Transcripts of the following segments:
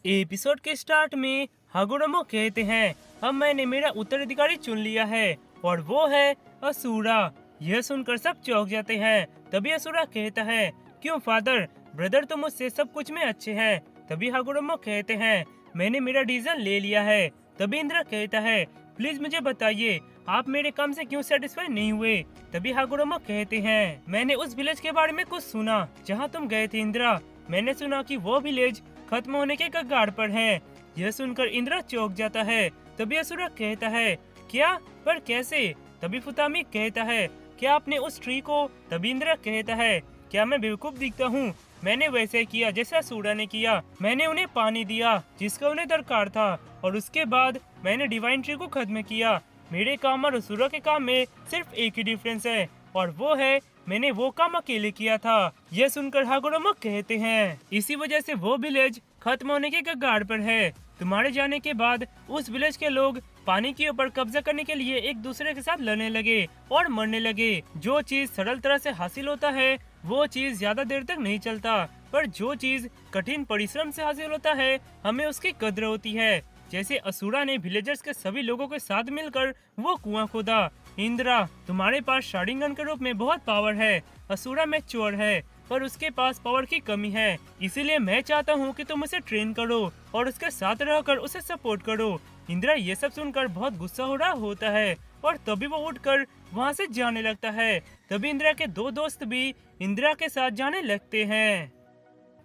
Episode के start में हागुरोमो कहते हैं, अब मैंने मेरा उत्तराधिकारी चुन लिया है और वो है असुरा। यह सुनकर सब चौंक जाते हैं। तभी असुरा कहता है, क्यों फादर, ब्रदर तो मुझसे सब कुछ में अच्छे हैं। तभी हागुरोमो कहते हैं, मैंने मेरा डिसीजन ले लिया है। तभी इंद्रा कहता है, प्लीज मुझे बताइए आप मेरे काम से क्यों सेटिस्फाई नहीं हुए। तभी हागुरोमो कहते हैं, मैंने उस विलेज के बारे में कुछ सुना जहाँ तुम गए थे इंद्रा। मैंने सुना कि वो विलेज खत्म होने के कगार पर है। यह सुनकर इंद्रा चौंक जाता है। तभी असुरा कहता है, क्या, पर कैसे। तभी फुतामी कहता है, क्या आपने उस ट्री को। तभी इंद्रा कहता है, क्या मैं बेवकूफ दिखता हूँ। मैंने वैसे किया जैसा असुरा ने किया। मैंने उन्हें पानी दिया जिसका उन्हें दरकार था और उसके बाद मैंने डिवाइन ट्री को खत्म किया। मेरे काम और असुरा के काम में सिर्फ एक ही डिफरेंस है और वो है मैंने वो काम अकेले किया था। यह सुनकर हागुरोमो कहते हैं, इसी वजह से वो विलेज खत्म होने के कगार पर है। तुम्हारे जाने के बाद उस विलेज के लोग पानी के ऊपर कब्जा करने के लिए एक दूसरे के साथ लड़ने लगे और मरने लगे। जो चीज सरल तरह से हासिल होता है वो चीज ज्यादा देर तक नहीं चलता, पर जो चीज कठिन परिश्रम से हासिल होता है हमें उसकी कद्र होती है। जैसे असुरा ने विलेजर्स के सभी लोगों के साथ मिलकर वो कुआं खोदा। इंद्रा, तुम्हारे पास शारिंगन के रूप में बहुत पावर है। असुरा में चोर है पर उसके पास पावर की कमी है, इसीलिए मैं चाहता हूँ कि तुम उसे ट्रेन करो और उसके साथ रहकर उसे सपोर्ट करो। इंद्रा ये सब सुनकर बहुत गुस्सा हो रहा होता है और तभी वो उठकर वहाँ से जाने लगता है। तभी इंद्रा के दो दोस्त भी इंद्रा के साथ जाने लगते हैं।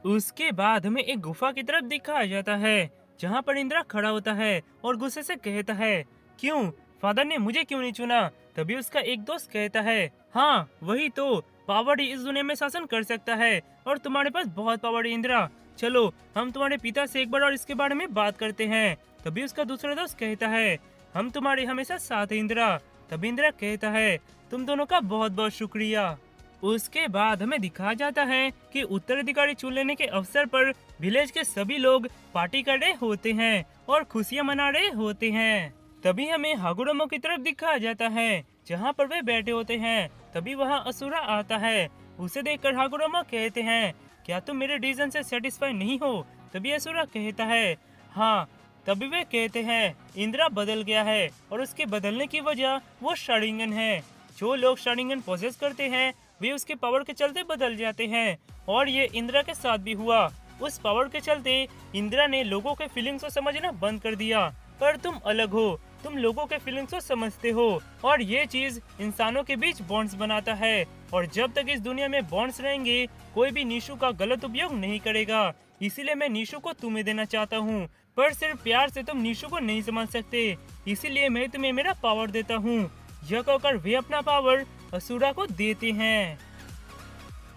उसके बाद हमें एक गुफा की तरफ दिखाया जाता है जहाँ पर इंद्रा खड़ा होता है और गुस्से से कहता है, क्यों फादर ने मुझे क्यों नहीं चुना। तभी उसका एक दोस्त कहता है, हाँ वही तो, पावर ही इस दुनिया में शासन कर सकता है और तुम्हारे पास बहुत पावर है इंद्रा। चलो हम तुम्हारे पिता से एक बार और इसके बारे में बात करते हैं। तभी उसका दूसरा दोस्त कहता है, हम तुम्हारे हमेशा साथ हैं इंद्रा। तभी इंद्रा कहता है, तुम दोनों का बहुत बहुत शुक्रिया। उसके बाद हमें दिखाया जाता है कि उत्तराधिकारी चुन लेने के अवसर पर विलेज के सभी लोग पार्टी कर रहे होते हैं और खुशियां मना रहे होते हैं। तभी हमें हागुरोमो की तरफ दिखाया जाता है जहाँ पर वे बैठे होते हैं। तभी वहाँ असुरा आता है। उसे देखकर हागुरोमो कहते हैं, क्या तुम मेरे डिसीजन से सेटिस्फाई नहीं हो। तभी असुरा कहता है, हाँ। तभी वे कहते हैं, इंद्रा बदल गया है और उसके बदलने की वजह वो शारिंगन है। जो लोग शारिंगन पोजेस करते हैं वे उसके पावर के चलते बदल जाते हैं और ये इंद्रा के साथ भी हुआ। उस पावर के चलते इंद्रा ने लोगों के फीलिंग्स को समझना बंद कर दिया। पर तुम अलग हो, तुम लोगों के फीलिंग्स को समझते हो और ये चीज इंसानों के बीच बॉन्ड्स बनाता है। और जब तक इस दुनिया में बॉन्ड्स रहेंगे कोई भी निशु का गलत उपयोग नहीं करेगा। इसीलिए मैं निशु को तुम्हें देना चाहता हूँ, पर सिर्फ प्यार से तुम निशु को नहीं समझ सकते, इसीलिए मैं तुम्हें मेरा पावर देता हूँ। यह कहकर वे अपना पावर असुरा को देते हैं।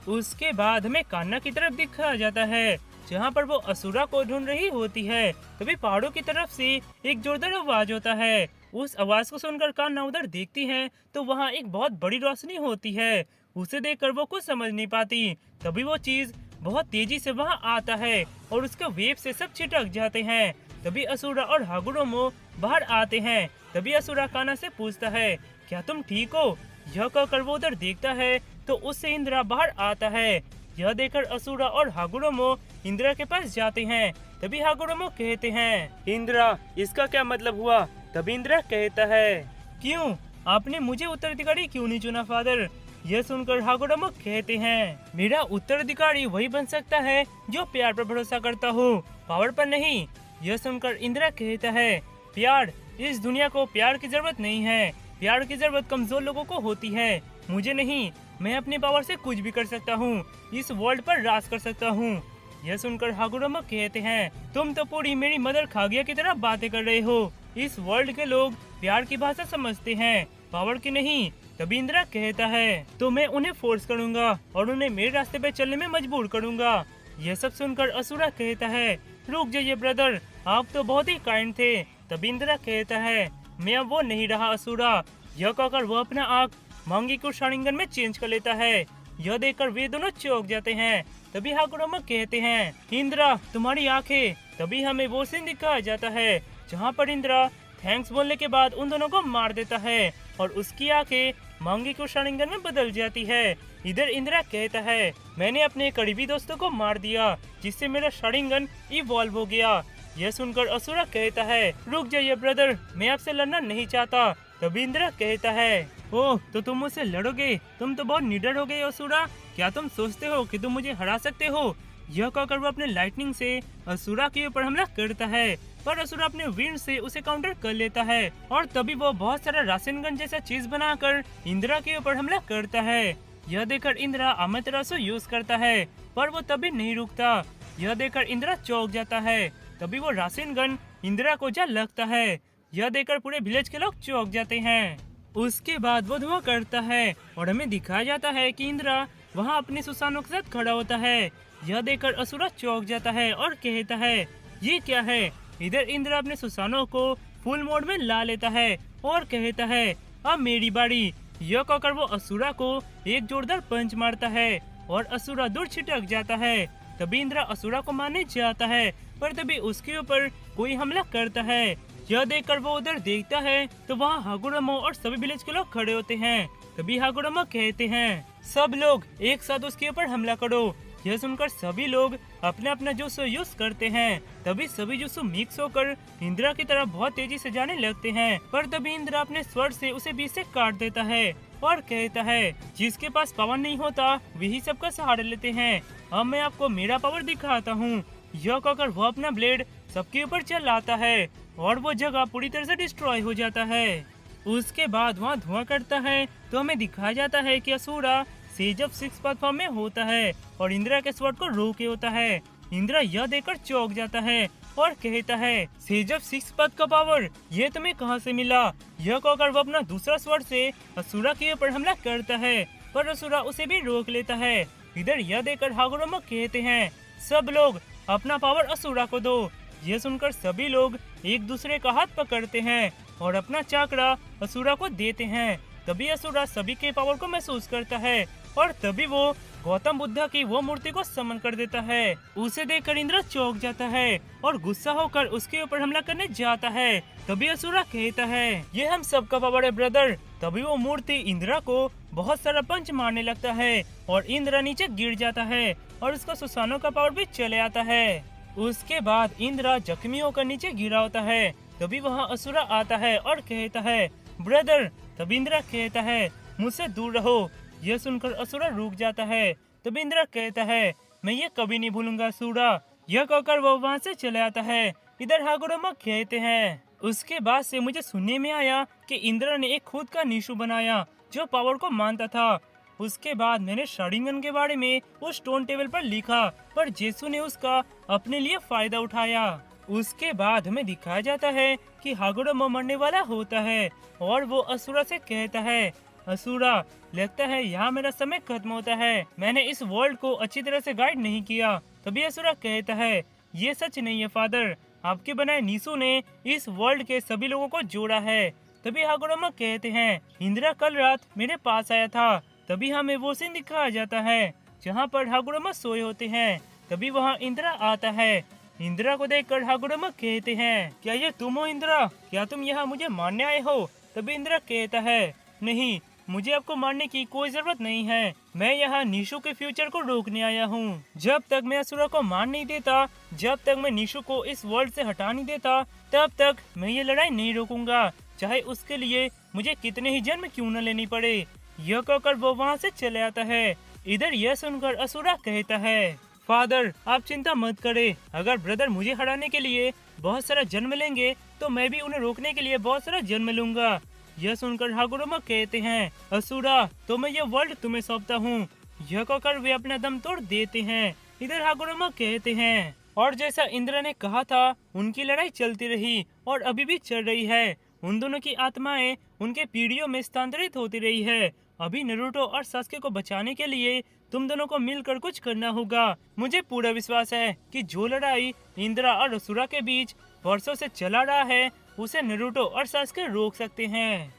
उसके बाद हमें कान्हा की तरफ दिखाया जाता है जहाँ पर वो असुरा को ढूंढ रही होती है। तभी पहाड़ों की तरफ से एक जोरदार आवाज होता है। उस आवाज को सुनकर कान्हा उधर देखती है तो वहाँ एक बहुत बड़ी रोशनी होती है। उसे देखकर वो कुछ समझ नहीं पाती। तभी वो चीज बहुत तेजी से वहाँ आता है और उसके वेव से सब छिटक जाते हैं। तभी असुरा और हागुरोमो बाहर आते हैं। तभी असुरा कान्हा से पूछता है, क्या तुम ठीक हो। यह कहकर वो उधर देखता है तो उससे इंद्रा बाहर आता है। यह देखकर असुरा और हागुरोमो इंद्रा के पास जाते हैं। तभी हागुरोमो कहते हैं, इंद्रा इसका क्या मतलब हुआ। तभी इंद्रा कहता है, क्यों आपने मुझे उत्तराधिकारी क्यों नहीं चुना फादर। यह सुनकर हागुरोमो कहते हैं, मेरा उत्तराधिकारी वही बन सकता है जो प्यार पर भरोसा करता हो, पावर पर नहीं। यह सुनकर इंद्रा कहता है, प्यार, इस दुनिया को प्यार की जरूरत नहीं है। प्यार की जरूरत कमजोर लोगों को होती है, मुझे नहीं। मैं अपनी पावर से कुछ भी कर सकता हूँ, इस वर्ल्ड पर राज कर सकता हूँ। यह सुनकर हागुरोमो कहते हैं, तुम तो पूरी मेरी मदर खागिया की तरह बातें कर रहे हो। इस वर्ल्ड के लोग प्यार की भाषा समझते हैं, पावर की नहीं। तभी इंद्रा कहता है, तो मैं उन्हें फोर्स करूंगा और उन्हें मेरे रास्ते पे चलने में मजबूर करूंगा। यह सब सुनकर असुरा कहता है, रुक जाइए ब्रदर, आप तो बहुत ही काइंड थे। तभी इंद्रा कहता है, मैं अब वो नहीं रहा असुरा। यह कहकर वो अपना आँख मांगी को शारिंगन में चेंज कर लेता है। यह देखकर वे दोनों चौंक जाते हैं। तभी हागुरोमो कहते हैं, इंद्रा तुम्हारी आंखें। तभी हमें वो सीन दिखाया जाता है जहाँ पर इंद्रा थैंक्स बोलने के बाद उन दोनों को मार देता है और उसकी आंखें मांगी को शारिंगन में बदल जाती है। इधर इंद्रा कहता है मैंने अपने करीबी दोस्तों को मार दिया जिससे मेरा शारिंगन इवॉल्व हो गया। यह सुनकर असुरा कहता है रुक जाइए ब्रदर, मैं आपसे लड़ना नहीं चाहता। तभी इंद्रा कहता है ओह तो तुम मुझसे लड़ोगे, तुम तो बहुत निडर हो गए असुरा, क्या तुम सोचते हो कि तुम मुझे हरा सकते हो। यह कहकर वो अपने लाइटनिंग से असुरा के ऊपर हमला करता है, पर असुरा अपने विंड से उसे काउंटर कर लेता है और तभी वो बहुत सारा राशन गन जैसा चीज बनाकर इंद्रा के ऊपर हमला करता है। यह देखकर इंद्रा अमेतेरासु यूज करता है, पर वो तभी नहीं रुकता। यह देखकर इंद्रा चौंक जाता है, तभी वो राशन गन इंद्रा को जा लगता है। यह देखकर पूरे विलेज के लोग चौंक जाते हैं। उसके बाद वो धुआं करता है और हमें दिखाया जाता है कि इंद्रा वहाँ अपने सुसानों के साथ खड़ा होता है। यह देखकर असुरा चौंक जाता है और कहता है ये क्या है। इधर इंद्रा अपने सुसानों को फुल मोड में ला लेता है और कहता है अब मेरी बारी। यह कहकर वो असुरा को एक जोरदार पंच मारता है और असुरा दूर छिटक जाता है। तभी इंद्रा असुरा को मारने जाता है, पर तभी उसके ऊपर कोई हमला करता है। यह देखकर वो उधर देखता है तो वहाँ हागुरामो और सभी विलेज के लोग खड़े होते हैं। तभी हागुरामो कहते हैं सब लोग एक साथ उसके ऊपर हमला करो। यह सुनकर सभी लोग अपना अपना जुत्सु यूज करते हैं। तभी सभी जुत्सु मिक्स होकर इंद्रा की तरफ बहुत तेजी से जाने लगते हैं, पर तभी इंद्रा अपने स्वर्ण से उसे बीच से काट देता है और कहता है जिसके पास पावर नहीं होता वही सबका सहारा लेते हैं, अब मैं आपको मेरा पावर दिखाता हूँ। यह कहकर वो अपना ब्लेड सबके ऊपर चलाता है और वो जगह पूरी तरह से डिस्ट्रॉय हो जाता है। उसके बाद वहाँ धुआं करता है तो हमें दिखाया जाता है कि Asura sage of six path form में होता है और इंद्रा के स्वॉर्ड को रोके होता है। इंद्रा यह देखकर चौंक जाता है और कहता है सेज ऑफ सिक्स पाथ का पावर ये तुम्हें कहाँ से मिला। यह कहकर वो अपना दूसरा स्वॉर्ड से असुरा के ऊपर हमला करता है, पर असुरा उसे भी रोक लेता है। इधर यह देखकर हागुरामो कहते हैं सब लोग अपना पावर असुरा को दो। यह सुनकर सभी लोग एक दूसरे का हाथ पकड़ते हैं और अपना चाकरा असुरा को देते हैं। तभी असुरा सभी के पावर को महसूस करता है और तभी वो गौतम बुद्धा की वो मूर्ति को समन कर देता है। उसे देखकर इंद्रा चौंक जाता है और गुस्सा होकर उसके ऊपर हमला करने जाता है। तभी असुरा कहता है ये हम सबका पावर है ब्रदर। तभी वो मूर्ति इंद्रा को बहुत सारा पंच मारने लगता है और इंद्रा नीचे गिर जाता है और उसका सुसानों का पावर भी चले आता है। उसके बाद इंद्रा जख्मी होकर नीचे गिरा होता है। तभी वहाँ असुरा आता है और कहता है ब्रदर। तभी इंद्रा कहता है मुझसे दूर रहो। यह सुनकर असुरा रुक जाता है। तभी इंद्रा कहता है मैं ये कभी नहीं भूलूंगा असुरा। यह कहकर वो वहाँ से चले आता है। इधर हागुरामो कहते हैं उसके बाद से मुझे सुनने में आया कि इंद्रा ने एक खुद का निशु बनाया जो पावर को मानता था। उसके बाद मैंने शारिंगन के बारे में उस स्टोन टेबल पर लिखा, पर जेसु ने उसका अपने लिए फायदा उठाया। उसके बाद हमें दिखाया जाता है कि हागुरामो मरने वाला होता है और वो असुरा से कहता है असुरा लगता है यहाँ मेरा समय खत्म होता है, मैंने इस वर्ल्ड को अच्छी तरह से गाइड नहीं किया। तभी असुरा कहता है ये सच नहीं है फादर, आपके बनाए निशु ने इस वर्ल्ड के सभी लोगों को जोड़ा है। तभी हागुरामो कहते हैं इंद्रा कल रात मेरे पास आया था। तभी हमें वो सीन दिखाया जाता है जहाँ पर हागुरामो सोए होते हैं। तभी वहाँ इंद्रा आता है। इंद्रा को देखकर हागुरामो कहते हैं क्या ये तुम हो इंद्रा, क्या तुम यहाँ मुझे मारने आए हो। तभी इंद्रा कहता है नहीं, मुझे आपको मारने की कोई जरूरत नहीं है, मैं यहाँ निशु के फ्यूचर को रोकने आया हूँ। जब तक मैं असुरा को मार नहीं देता, जब तक मैं निशु को इस वर्ल्ड से हटा नहीं देता, तब तक मैं ये लड़ाई नहीं रोकूंगा, चाहे उसके लिए मुझे कितने ही जन्म क्यों न लेनी पड़े। यह कहकर वो वहाँ से चले आता है। इधर यह सुनकर असुरा कहता है फादर आप चिंता मत करे, अगर ब्रदर मुझे हराने के लिए बहुत सारा जन्म लेंगे तो मैं भी उन्हें रोकने के लिए बहुत सारा जन्म लूंगा। यह सुनकर हागुरामो कहते हैं असुरा तो मैं ये वर्ल्ड तुम्हें सौंपता हूँ। यह कहकर वे अपना दम तोड़ देते हैं। इधर हागुरामो कहते हैं और जैसा इंद्र ने कहा था उनकी लड़ाई चलती रही और अभी भी चल रही है। उन दोनों की आत्माएं उनके पीढ़ियों में स्थानांतरित होती रही है। अभी नारुतो और सास्के को बचाने के लिए तुम दोनों को मिलकर कुछ करना होगा। मुझे पूरा विश्वास है कि जो लड़ाई इंद्रा और असुरा के बीच वर्षों से चला रहा है उसे नारुतो और सास्के रोक सकते हैं।